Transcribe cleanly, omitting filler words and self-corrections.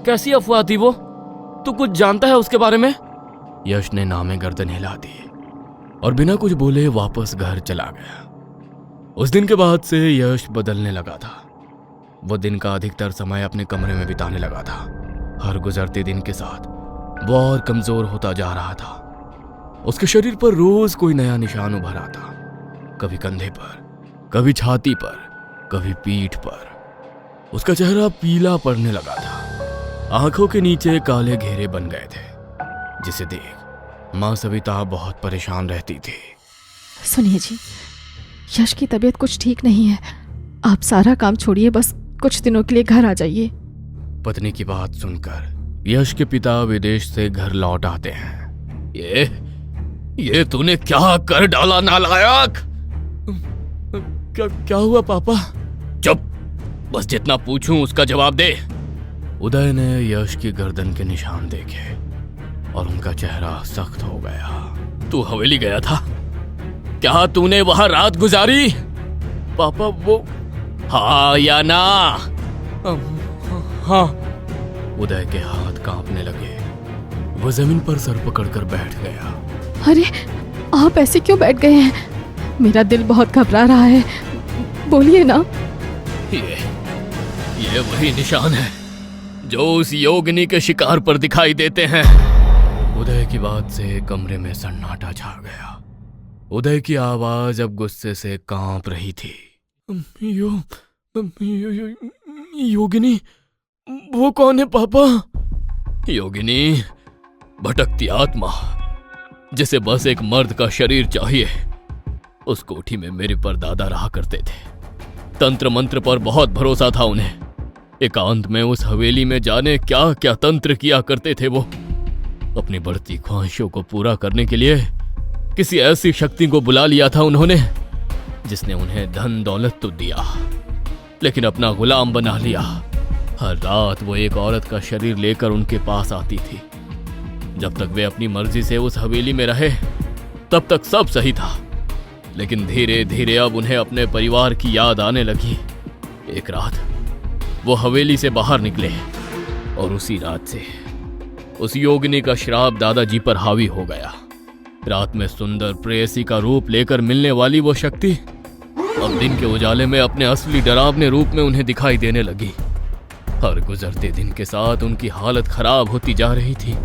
कैसी अफवाह थी वो? तू कुछ जानता है उसके बारे में? यश ने नामे गर्दन हिला दी और बिना कुछ बोले वापस घर चला गया। उस दिन के बाद से यश बदलने लगा था। वो दिन का अधिकतर समय अपने कमरे में बिताने लगा था। हर गुजरते दिन के साथ वो और कमजोर होता जा रहा था। उसके शरीर पर रोज कोई नया निशान उभर आता, कभी कंधे पर, कभी छाती पर, कभी पीठ पर। उसका चेहरा पीला पड़ने लगा था। आंखों के नीचे काले घेरे बन गए थे, जिसे देख मां सविता बहुत परेशान रहती थी। सुनिए जी, यश की तबीयत कुछ ठीक नहीं है। आप सारा काम छोड़िए, बस कुछ दिनों के लिए घर आ जाइए। पत्नी की बात सुनकर यश के पिता विदेश से घर लौट आते हैं। ये तूने क्या कर डाला नालायक? क्या हुआ पापा? चुप, बस जितना पूछूं उसका जवाब दे। उदय ने यश की गर्दन के निशान देखे और उनका चेहरा सख्त हो गया। तू हवेली गया था? क्या तूने वहां रात गुजारी? पापा वो हाँ या ना? हाँ। उदय के हाथ कांपने लगे। वो जमीन पर सर पकड़कर बैठ गया। अरे आप ऐसे क्यों बैठ गए हैं? मेरा दिल बहुत घबरा रहा है, बोलिए ना। ये वही निशान है जो उस योगिनी के शिकार पर दिखाई देते हैं। उदय की बात से कमरे में सन्नाटा छा गया। उदय की आवाज अब गुस्से से कांप रही थी। योगिनी? वो कौन है पापा? योगिनी भटकती आत्मा, जिसे बस एक मर्द का शरीर चाहिए। उस कोठी में मेरे परदादा रहा करते थे। तंत्र मंत्र पर बहुत भरोसा था उन्हें। एकांत में उस हवेली में जाने क्या क्या तंत्र किया करते थे वो। अपनी बढ़ती ख्वाहिशों को पूरा करने के लिए किसी ऐसी शक्ति को बुला लिया था उन्होंने, जिसने उन्हें धन दौलत तो दिया, लेकिन अपना गुलाम बना लिया। हर रात वो एक औरत का शरीर लेकर उनके पास आती थी। जब तक वे अपनी मर्जी से उस हवेली में रहे तब तक सब सही था, लेकिन धीरे धीरे अब उन्हें अपने परिवार की याद आने लगी। एक रात वो हवेली से बाहर निकले और उसी रात से उस योगिनी का श्राप दादाजी पर हावी हो गया। रात में सुंदर प्रेयसी का रूप लेकर मिलने वाली वो शक्ति अब दिन के उजाले में अपने असली डरावने रूप में उन्हें दिखाई देने लगी। हर गुजरते दिन के साथ उनकी हालत खराब होती जा रही थी।